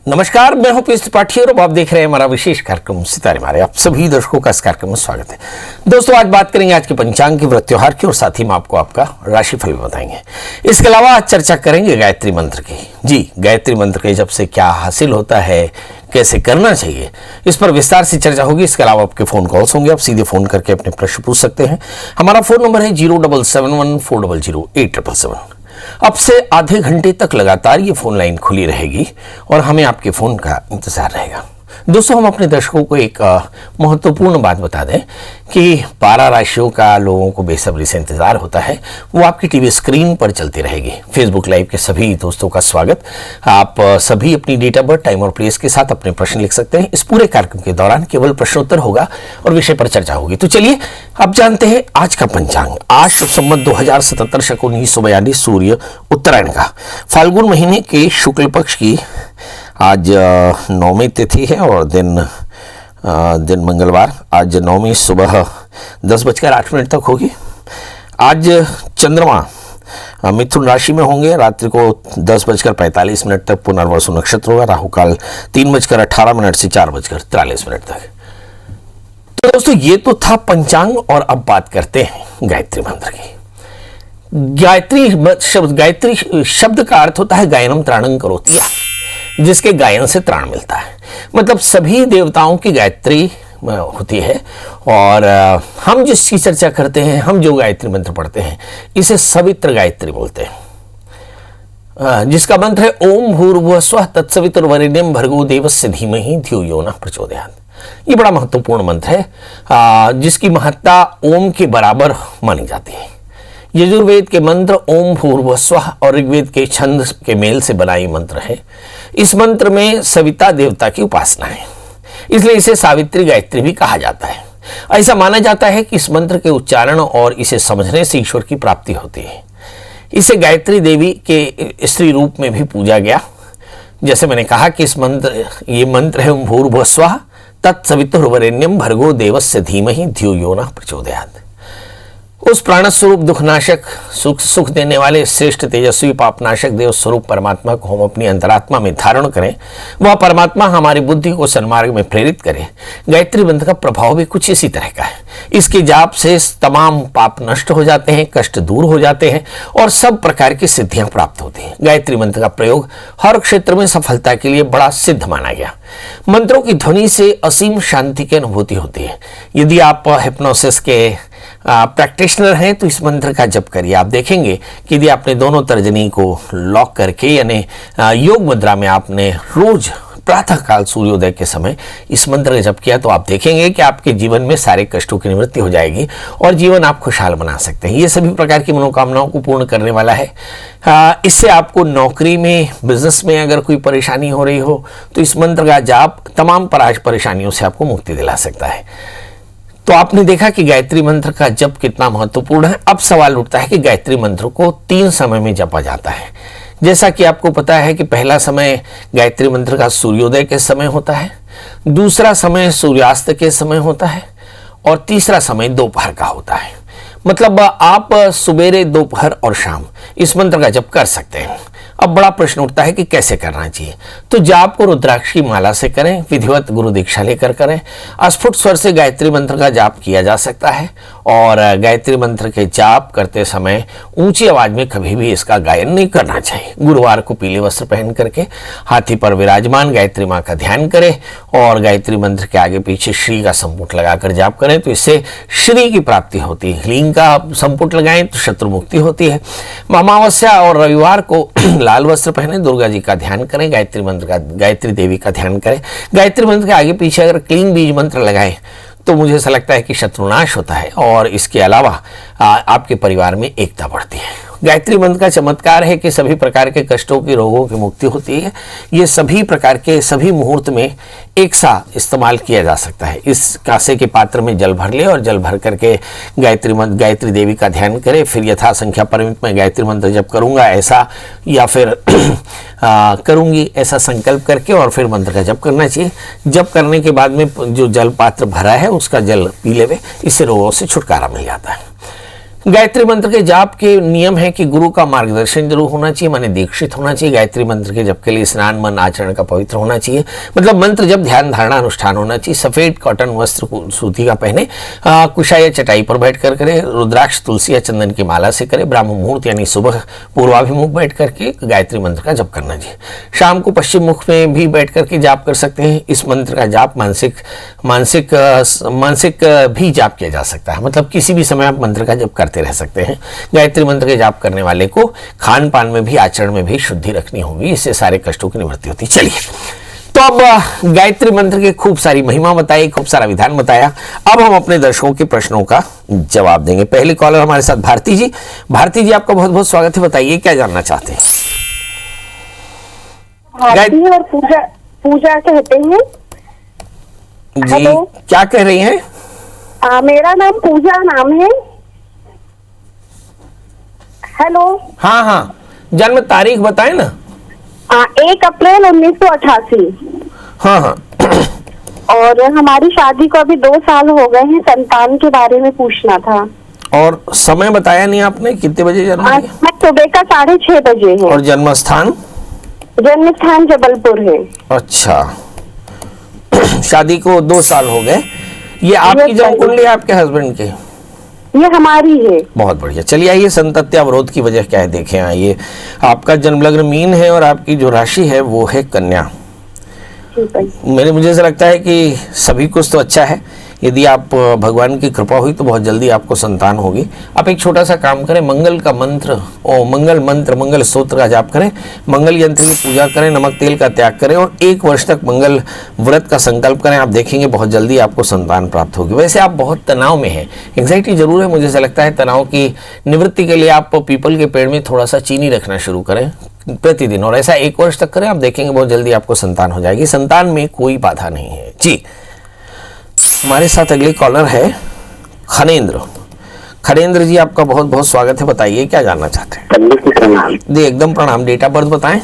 नमस्कार, मैं हूं पीएस त्रिपाठी और आप देख रहे हैं हमारा विशेष कार्यक्रम सितारे मारे। आप सभी दर्शकों का इस कार्यक्रम में स्वागत है। दोस्तों, आज बात करेंगे आज के पंचांग के व्रत त्योहार की और साथ ही हम आपको आपका राशिफल बताएंगे। इसके अलावा आज चर्चा करेंगे गायत्री मंत्र की। जी, गायत्री मंत्र के जब से क्या हासिल होता है, कैसे करना चाहिए, इस पर विस्तार से चर्चा होगी। इसके अलावा आपके फोन कॉल्स होंगे, आप सीधे फोन करके अपने प्रश्न पूछ सकते हैं। हमारा फोन नंबर है 07714008777। अब से आधे घंटे तक लगातार ये फोन लाइन खुली रहेगी और हमें आपके फोन का इंतजार रहेगा। दोस्तों, हम अपने दर्शकों को एक महत्वपूर्ण बात बता दें कि 12 राशियों का लोगों को बेसब्री से इंतजार होता है। वो आपकी टीवी स्क्रीन पर चलती रहेगी। फेसबुक लाइव के सभी दोस्तों का स्वागत। आप सभी अपनी डेट ऑफ बर्थ, टाइम और प्लेस के साथ अपने प्रश्न लिख सकते हैं। इस पूरे कार्यक्रम के दौरान केवल प्रश्नोत्तर होगा और विषय पर चर्चा होगी। तो चलिए अब जानते हैं आज का पंचांग। आज संवत 2077 शक 1942 सूर्य उत्तरायण का फाल्गुन महीने के शुक्ल पक्ष की आज नौमी तिथि है और दिन मंगलवार। आज नौमी सुबह 10:08 तक होगी। आज चंद्रमा मिथुन राशि में होंगे। रात्रि को 10:45 तक पुनर्वसु नक्षत्र होगा। राहु काल 3:18 से 4:43 तक। तो दोस्तों, ये तो था पंचांग और अब बात करते हैं गायत्री मंत्र की। गायत्री शब्द का अर्थ होता है गायनम त्राणं करोति, जिसके गायन से त्राण मिलता है। मतलब सभी देवताओं की गायत्री होती है और हम जिसकी चर्चा करते हैं, हम जो गायत्री मंत्र पढ़ते हैं, इसे सवित्र गायत्री बोलते हैं, जिसका मंत्र है ओम भूर्भुवः स्वः तत्सवितुर्वरेण्यं भर्गो देवस्य धीमहि धियो यो नः प्रचोदयात्। ये बड़ा महत्वपूर्ण मंत्र है, जिसकी महत्ता ओम के बराबर मानी जाती है। यजुर्वेद के मंत्र ओम भूर्भुवः स्वः और ऋग्वेद के छंद के मेल से बना ये मंत्र है। इस मंत्र में सविता देवता की उपासना है, इसलिए इसे सावित्री गायत्री भी कहा जाता है। ऐसा माना जाता है कि इस मंत्र के उच्चारण और इसे समझने से ईश्वर की प्राप्ति होती है। इसे गायत्री देवी के स्त्री रूप में भी पूजा गया। जैसे मैंने कहा कि ये मंत्र है ओम भूर्भुवः स्वः तत्सवितुर्वरेण्यं भर्गो देवस्य धीमहि धियो यो नः प्रचोदयात्। उस प्राणस्वरूप दुखनाशक, सुख देने वाले श्रेष्ठ तेजस्वी पापनाशक देव स्वरूप परमात्मा को हम अपनी अंतरात्मा में धारण करें। वह परमात्मा हमारी बुद्धि को सन्मार्ग में प्रेरित करे। गायत्री मंत्र का प्रभाव भी कुछ इसी तरह का है। इसके जाप से तमाम पाप नष्ट हो जाते हैं, कष्ट दूर हो जाते हैं और सब प्रकार की सिद्धियां प्राप्त होती हैं। गायत्री मंत्र का प्रयोग हर क्षेत्र में सफलता के लिए बड़ा सिद्ध माना गया। मंत्रों की ध्वनि से असीम शांति की अनुभूति होती है। यदि आप हिप्नोसिस के प्रैक्टिशनर हैं तो इस मंत्र का जप करिए। आप देखेंगे कि यदि आपने दोनों तर्जनी को लॉक करके यानी योग मुद्रा में आपने रोज प्रातः काल सूर्योदय के समय इस मंत्र का जप किया तो आप देखेंगे कि आपके जीवन में सारे कष्टों की निवृत्ति हो जाएगी और जीवन आप खुशहाल बना सकते हैं। ये सभी प्रकार की मनोकामनाओं को पूर्ण करने वाला है। इससे आपको नौकरी में, बिजनेस में अगर कोई परेशानी हो रही हो तो इस मंत्र का जाप तमाम परेशानियों से आपको मुक्ति दिला सकता है। तो आपने देखा कि गायत्री मंत्र का जप कितना महत्वपूर्ण है। अब सवाल उठता है कि गायत्री मंत्र को 3 समय में जपा जाता है। जैसा कि आपको पता है कि पहला समय गायत्री मंत्र का सूर्योदय के समय होता है, दूसरा समय सूर्यास्त के समय होता है और तीसरा समय दोपहर का होता है। मतलब आप सुबेरे, दोपहर और शाम इस मंत्र का जप कर सकते हैं। अब बड़ा प्रश्न उठता है कि कैसे करना चाहिए। तो जाप को रुद्राक्ष की माला से करें, विधिवत गुरु दीक्षा लेकर करें। अस्फुट स्वर से गायत्री मंत्र का जाप किया जा सकता है और गायत्री मंत्र के जाप करते समय ऊंची आवाज में कभी भी इसका गायन नहीं करना चाहिए। गुरुवार को पीले वस्त्र पहन करके हाथी पर विराजमान गायत्री माँ का ध्यान करें और गायत्री मंत्र के आगे पीछे श्री का संपुट लगाकर जाप करें तो इससे श्री की प्राप्ति होती है। ह्लीं का संपुट लगाएं तो शत्रु मुक्ति होती है। अमावस्या और रविवार को लाल वस्त्र पहने, दुर्गा जी का ध्यान करें, गायत्री देवी का ध्यान करें। गायत्री मंत्र के आगे पीछे अगर क्लीन बीज मंत्र लगाएं तो मुझे ऐसा लगता है कि शत्रुनाश होता है और इसके अलावा आपके परिवार में एकता बढ़ती है। गायत्री मंत्र का चमत्कार है कि सभी प्रकार के कष्टों की, रोगों की मुक्ति होती है। ये सभी प्रकार के सभी मुहूर्त में एक सा इस्तेमाल किया जा सकता है। इस कांसे के पात्र में जल भर ले और जल भर करके गायत्री देवी का ध्यान करें। फिर यथा संख्या परिमित में गायत्री मंत्र जप करूंगा ऐसा या फिर करूंगी ऐसा संकल्प करके और फिर मंत्र का जप करना चाहिए। जप करने के बाद में जो जल पात्र भरा है उसका जल पी लेवे, इससे रोगों से छुटकारा मिल जाता है। गायत्री मंत्र के जाप के नियम है कि गुरु का मार्गदर्शन जरूर होना चाहिए, माने दीक्षित होना चाहिए। गायत्री मंत्र के जप के लिए स्नान मन आचरण का पवित्र होना चाहिए, मतलब मंत्र जब ध्यान धारणा अनुष्ठान होना चाहिए। सफेद कॉटन वस्त्र सूती का पहने, कुशा या चटाई पर बैठकर करे, रुद्राक्ष तुलसी या चंदन की माला से करे, ब्राह्म मुहूर्त यानी सुबह पूर्वाभिमुख बैठ करके गायत्री मंत्र का जप करना चाहिए। शाम को पश्चिम मुख में भी बैठ करके जाप कर सकते हैं। इस मंत्र का जाप मानसिक भी जाप किया जा सकता है, मतलब किसी भी समय आप मंत्र का जप करते रह सकते हैं। गायत्री मंत्र के जाप करने वाले को खान पान में भी आचरण में भी शुद्धि रखनी होगी, इससे सारे कष्टों की निवृत्ति होती है। चलिए, तो अब गायत्री मंत्र की खूब सारी महिमा बताई, खूब सारा विधान बताया। अब हम अपने दर्शकों के प्रश्नों का जवाब देंगे। पहले कॉलर हमारे साथ भारती जी। भारती जी, आपका बहुत बहुत स्वागत है, बताइए क्या जानना चाहते हैं। भारती और पूजा कहते हैं जी। हेलो, क्या कह रही हैं? मेरा नाम पूजा नाम है। हेलो। हाँ हाँ, जन्म तारीख बताए ना। 1 अप्रैल 1988। हाँ हाँ। और हमारी शादी को अभी 2 साल हो गए हैं। संतान के बारे में पूछना था। और समय बताया नहीं आपने, कितने बजे जन्म लिया? मैं सुबह का 6:30 बजे है। और जन्म स्थान? जन्म स्थान जबलपुर है। अच्छा। शादी को 2 साल हो गए। ये आपकी जन्म कुंडली, आपके हस्बैंड के? ये हमारी है। बहुत बढ़िया। चलिए आइए, संतत्य अवरोध की वजह क्या है देखें। आइए, आपका जन्म लग्न मीन है और आपकी जो राशि है वो है कन्या। मुझे ऐसा लगता है कि सभी कुछ तो अच्छा है। यदि आप भगवान की कृपा हुई तो बहुत जल्दी आपको संतान होगी। आप एक छोटा सा काम करें, मंगल का मंत्र मंगल मंत्र मंगल स्तोत्र का जाप करें, मंगल यंत्र की पूजा करें, नमक तेल का त्याग करें और 1 वर्ष तक मंगल व्रत का संकल्प करें। आप देखेंगे बहुत जल्दी आपको संतान प्राप्त होगी। वैसे आप बहुत तनाव में हैं, एंग्जाइटी जरूर है। मुझे ऐसा लगता है तनाव की निवृत्ति के लिए आप पीपल के पेड़ में थोड़ा सा चीनी रखना शुरू करें प्रतिदिन, और ऐसा 1 वर्ष तक करें। आप देखेंगे बहुत जल्दी आपको संतान हो जाएगी। संतान में कोई बाधा नहीं है जी। हमारे साथ अगले कॉलर है खनेंद्र। खनेंद्र जी, आपका बहुत बहुत स्वागत है, बताइए क्या जानना चाहते हैं। जी एकदम प्रणाम। डेट ऑफ बर्थ बताएं।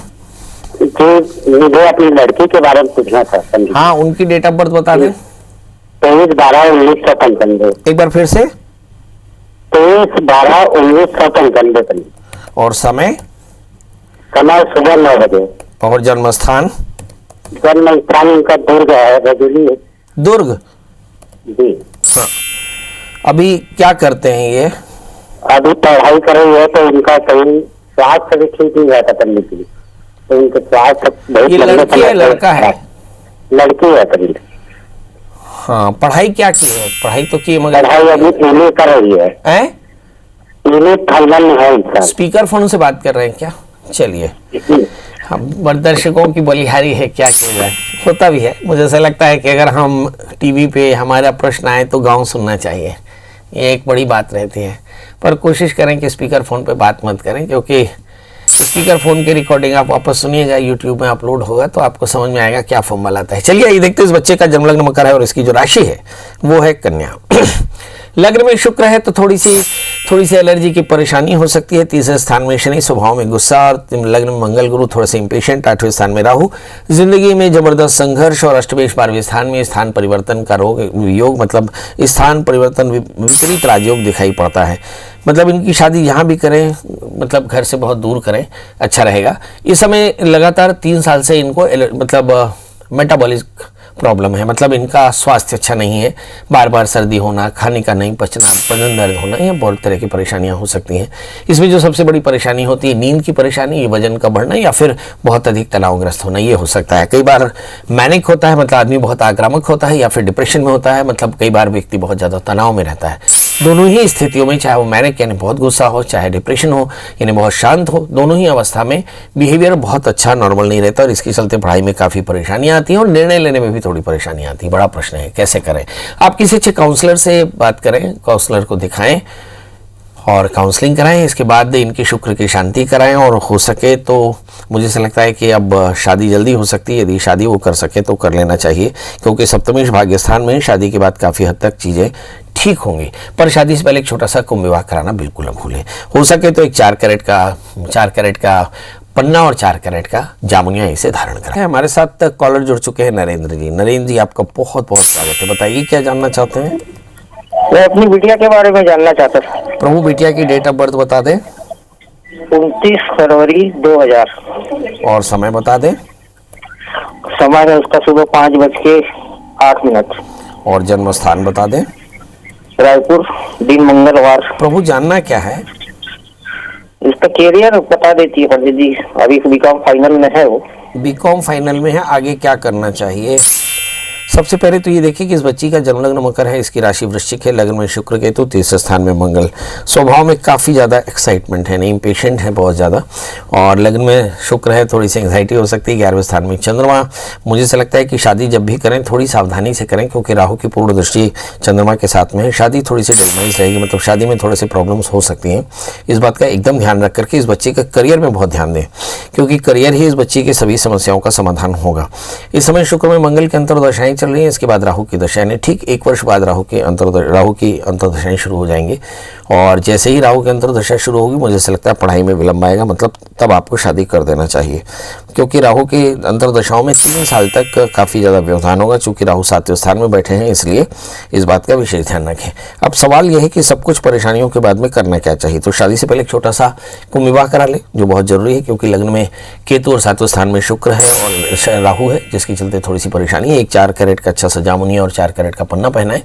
मुझे अपनी लड़की के बारे में पूछना था। हाँ, उनकी डेट ऑफ बर्थ बता दें। 23/12/1995। एक बार फिर से। 23/12/1995। और समय? समय सुबह 9 बजे। और जन्म स्थान? जन्म स्थान उनका दुर्ग है, रजौली। दुर्ग जी। हाँ। अभी क्या करते हैं ये? अभी पढ़ाई कर रही है, तो उनका कहीं स्वास्थ्य भी ठीक नहीं रहता करने के लिए, तो उनके स्वास्थ्य बहुत। ये लड़की है लड़का है? लड़की है कभी। हाँ, पढ़ाई क्या की है? पढ़ाई तो की मगर पढ़ाई अभी एमए कर रही है। एमए फाइनल में है उनका। स्पीकर फोन से बात कर रहे हैं क्या? चलिए, हम दर्शकों की बलिहारी है, क्या किया जाए, होता भी है। मुझे ऐसा लगता है कि अगर हम टीवी पे हमारा प्रश्न आए तो गाँव सुनना चाहिए, ये एक बड़ी बात रहती है। पर कोशिश करें कि स्पीकर फ़ोन पे बात मत करें, क्योंकि स्पीकर फ़ोन की रिकॉर्डिंग आप वापस सुनिएगा, यूट्यूब में अपलोड होगा तो आपको समझ में आएगा क्या फॉर्मूला आता है। चलिए ये देखते हैं इस बच्चे का जन्म लग्न मकर है और इसकी जो राशि है वो है कन्या। लग्न में शुक्र है तो थोड़ी सी एलर्जी की परेशानी हो सकती है। 3रे स्थान में शनि, स्वभाव में गुस्सा, और लग्न में मंगल गुरु थोड़े से इंपेशेंट। 8वें स्थान में राहु, जिंदगी में जबरदस्त संघर्ष। और अष्टमेश 12वें स्थान में स्थान परिवर्तन का योग, मतलब स्थान परिवर्तन विपरीत राजयोग दिखाई पड़ता है। मतलब इनकी शादी यहाँ भी करें, मतलब घर से बहुत दूर करें, अच्छा रहेगा। इस समय लगातार 3 साल से इनको मतलब मेटाबॉलिक प्रॉब्लम है, मतलब इनका स्वास्थ्य अच्छा नहीं है। बार बार सर्दी होना, खाने का नहीं पचना, बदन दर्द होना, ये बहुत तरह की परेशानियां हो सकती हैं। इसमें जो सबसे बड़ी परेशानी होती है नींद की परेशानी, ये वजन का बढ़ना या फिर बहुत अधिक तनावग्रस्त होना, ये हो सकता है। कई बार मैनिक होता है, मतलब आदमी बहुत आक्रामक होता है, या फिर डिप्रेशन में होता है, मतलब कई बार व्यक्ति बहुत ज़्यादा तनाव में रहता है। दोनों ही स्थितियों में, चाहे वो मैनिक यानी बहुत गुस्सा हो, चाहे डिप्रेशन हो यानी बहुत शांत हो, दोनों ही अवस्था में बिहेवियर बहुत अच्छा नॉर्मल नहीं रहता और इसके चलते पढ़ाई में काफ़ी परेशानियाँ आती हैं और निर्णय लेने में भी थोड़ी परेशानी आती है। बड़ा प्रश्न है कैसे करें। आप किसी अच्छे काउंसलर से बात करें, काउंसलर को दिखाएं और काउंसलिंग कराएं। इसके बाद इनकी शुक्र की शांति कराएं और हो सके तो मुझे ऐसा लगता है कि अब शादी जल्दी हो सकती है। यदि शादी वो कर सके तो कर लेना चाहिए, क्योंकि सप्तमेश भाग्यस्थान में शादी के बाद काफ़ी हद तक चीज़ें ठीक होंगी। पर शादी से पहले एक छोटा सा कुंभ विवाह कराना बिल्कुल न भूलें। हो सके तो एक 4 कैरेट का पन्ना और 4 कैरेट का जामुनिया इसे धारण करें। हमारे साथ कॉलर जुड़ चुके हैं नरेंद्र जी। नरेंद्र जी, आपका बहुत बहुत स्वागत है, बताइए क्या जानना चाहते हैं। मैं अपनी बिटिया के बारे में जानना चाहता था। प्रभु बिटिया की डेट ऑफ बर्थ बता दें 29 फरवरी 2000। और समय बता दें। समय है उसका सुबह 5:08। और जन्म स्थान बता दें। रायपुर, दिन मंगलवार। प्रभु जानना क्या है? इसका कैरियर बता देती है पंडित जी। अभी बीकॉम फाइनल में है वो। बीकॉम फाइनल में है, आगे क्या करना चाहिए? सबसे पहले तो ये देखिए कि इस बच्ची का जन्म लग्न मकर है, इसकी राशि वृश्चिक है, लग्न में शुक्र केतु, तीसरे स्थान में मंगल। स्वभाव में काफ़ी ज़्यादा एक्साइटमेंट है, नहीं इम्पेशेंट है बहुत ज़्यादा। और लग्न में शुक्र है, थोड़ी सी एंग्जाइटी हो सकती है। 11वें स्थान में चंद्रमा। मुझे से लगता है कि शादी जब भी करें थोड़ी सावधानी से करें, क्योंकि राहु की पूर्ण दृष्टि चंद्रमा के साथ में है। शादी थोड़ी सी डिस्टर्बेंस रहेगी, मतलब शादी में थोड़े से प्रॉब्लम्स हो सकती हैं। इस बात का एकदम ध्यान रख करके इस बच्चे का करियर में बहुत ध्यान दें, क्योंकि करियर ही इस बच्ची की सभी समस्याओं का समाधान होगा। इस समय शुक्र में मंगल की अंतर्दशाएं चल रही हैं, इसके बाद राहु की दशा, यानी ठीक 1 वर्ष बाद राहु की अंतर्दशाएं शुरू हो जाएंगी। और जैसे ही राहु की अंतर्दशा शुरू होगी, मुझे ऐसा लगता है पढ़ाई में विलंब आएगा, मतलब तब आपको शादी कर देना चाहिए, क्योंकि राहु की अंतर्दशाओं में 3 साल तक काफ़ी ज़्यादा व्यवधान होगा। चूँकि राहु 7वें स्थान में बैठे हैं, इसलिए इस बात का विशेष ध्यान रखें। अब सवाल यह है कि सब कुछ परेशानियों के बाद में करना क्या चाहिए। तो शादी से पहले एक छोटा सा कुंभ विवाह करा ले, जो बहुत ज़रूरी है, क्योंकि लग्न में केतु और 7वें स्थान में शुक्र है और राहु है, जिसके चलते थोड़ी सी परेशानी है। एक 4 कैरेट का अच्छा सा जामुनी और 4 कैरेट का पन्ना पहनाएं।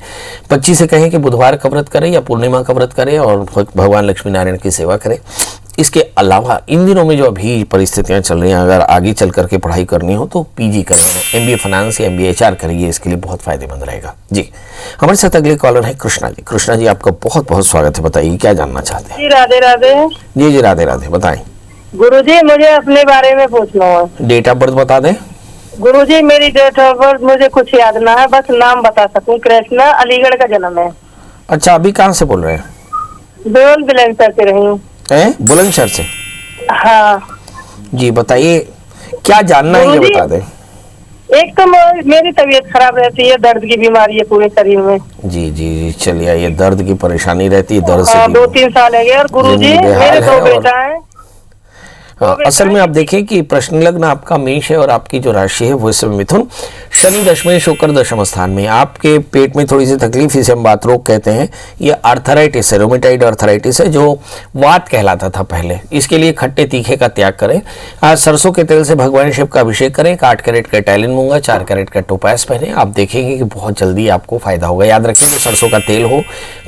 25 से कहें कि बुधवार का व्रत करें या पूर्णिमा का व्रत करें और भगवान लक्ष्मी नारायण की सेवा करें। इसके अलावा इन दिनों में जो अभी परिस्थितियां चल रही हैं, अगर आगे चल करके पढ़ाई करनी हो तो पीजी करें, MBA फाइनेंस या MBA HR करिए, इसके लिए बहुत फायदेमंद रहेगा। जी, हमारे साथ अगले कॉलर है कृष्णा जी। कृष्णा जी, आपका बहुत बहुत स्वागत है, बताइए क्या जानना चाहते हैं। जी राधे राधे। जी राधे राधे, बताएं। गुरुजी, मुझे अपने बारे में पूछना है। डेट ऑफ बर्थ बता दें। गुरुजी, मेरी डेट ऑफ बर्थ मुझे कुछ याद ना है, बस नाम बता सकूं। कृष्णा, अलीगढ़ का जन्म है। अच्छा, अभी कहाँ से बोल रहे हैं? बुलंदशहर से रही हूँ। बुलंदशहर से? हाँ जी, बताइए क्या जानना है, ये बता दें। एक तो मेरी तबीयत खराब रहती है, दर्द की बीमारी है पूरे शरीर में। जी जी जी, चलिए, ये दर्द की परेशानी रहती है, दर्द से 2-3 साल है। और गुरुजी, मेरे 2 बेटा है। असल में आप देखें कि प्रश्न लग्न आपका मेष है और आपकी जो राशि है वो इस समय मिथुन। शनि दशम, शुक्र दशम स्थान में। आपके पेट में थोड़ी सी तकलीफ, इसे हम बात रोग कहते हैं। ये आर्थराइटिस है, रोमेटाइड आर्थराइटिस है, जो वात कहलाता था पहले। इसके लिए खट्टे तीखे का त्याग करें। आज सरसों के तेल से भगवान शिव का अभिषेक करें। 8 कैरेट का इटालियन मूंगा, 4 कैरेट का टोपास पहने। आप देखेंगे कि बहुत जल्दी आपको फायदा होगा। याद रखेंगे, सरसों का तेल हो,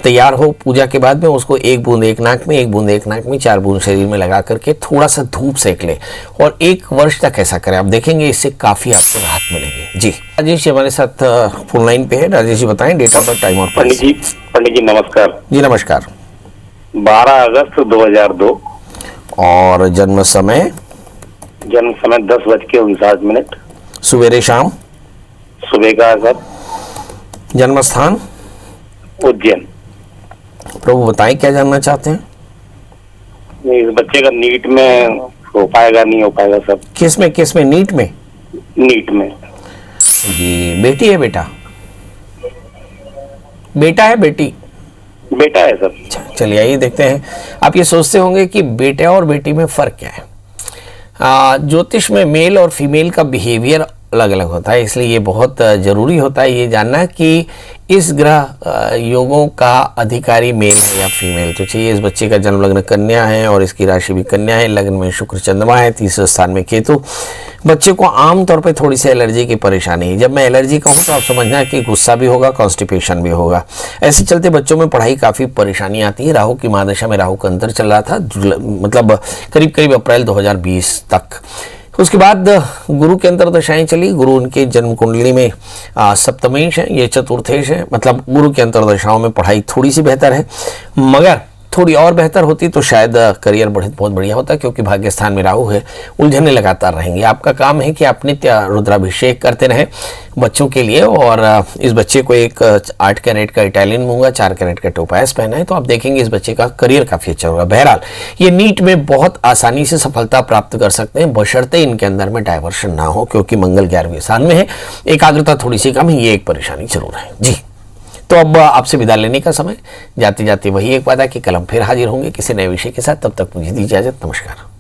तैयार हो, पूजा के बाद में उसको 1 बूंद एक नाक में, 1 बूंद एक नाक में, 4 बूंद शरीर में लगा करके थोड़ा सा धूप सेक ले और 1 वर्ष तक ऐसा करें। आप देखेंगे इससे काफी आपको राहत मिलेगी। जी, राजेश जी हमारे साथ फोन लाइन पे है। राजेश जी बताएं डेट ऑफ बर्थ, टाइम और पंडित जी नमस्कार। जी नमस्कार। 12 अगस्त 2002। और जन्म समय? जन्म समय 10:59। सुबेरे शाम? सुबह का सर। जन्म स्थान? उज्जैन। प्रभु बताएं क्या जानना चाहते हैं। इस बच्चे का नीट में हो पाएगा, नहीं हो पाएगा सर? किस में? नीट में? नीट में जी। बेटी है बेटा? बेटा है बेटी? बेटा है सर। चलिए आइए देखते हैं। आप ये सोचते होंगे कि बेटा और बेटी में फर्क क्या है। ज्योतिष में मेल और फीमेल का बिहेवियर अलग अलग होता है, इसलिए ये बहुत ज़रूरी होता है ये जानना कि इस ग्रह योगों का अधिकारी मेल है या फीमेल। तो चाहिए, इस बच्चे का जन्म लग्न कन्या है और इसकी राशि भी कन्या है। लग्न में शुक्र चंद्रमा है, तीसरे स्थान में केतु। बच्चे को आमतौर पे थोड़ी सी एलर्जी की परेशानी है। जब मैं एलर्जी कहूँ तो आप समझना कि गुस्सा भी होगा, कॉन्स्टिपेशन भी होगा। ऐसे चलते बच्चों में पढ़ाई काफ़ी परेशानी आती है। राहु की महादशा में राहु का अंतर चल रहा था, मतलब करीब अप्रैल 2020 तक। उसके बाद गुरु के अंतर्दशाएं चली। गुरु उनके जन्म कुंडली में सप्तमेश है, ये चतुर्थेश है, मतलब गुरु के अंतर्दशाओं में पढ़ाई थोड़ी सी बेहतर है, मगर थोड़ी और बेहतर होती तो शायद करियर बहुत बढ़िया होता, क्योंकि भाग्य स्थान में राहु है। उलझने लगातार रहेंगे। आपका काम है कि आप नित्य रुद्राभिषेक करते रहें बच्चों के लिए। और इस बच्चे को एक 8 कैरेट का इटालियन मूंगा, 4 कैरेट का टोपास पहना है, तो आप देखेंगे इस बच्चे का करियर काफ़ी अच्छा होगा। बहरहाल ये नीट में बहुत आसानी से सफलता प्राप्त कर सकते हैं, बशर्ते इनके अंदर में डायवर्शन ना हो, क्योंकि मंगल 11वें स्थान में है। एकाग्रता थोड़ी सी कम है, ये एक परेशानी जरूर है। जी, तो अब आपसे विदा लेने का समय। जाते जाते वही एक वादा कि कल हम फिर हाजिर होंगे किसी नए विषय के साथ। तब तक मुझे दी इजाजत। नमस्कार।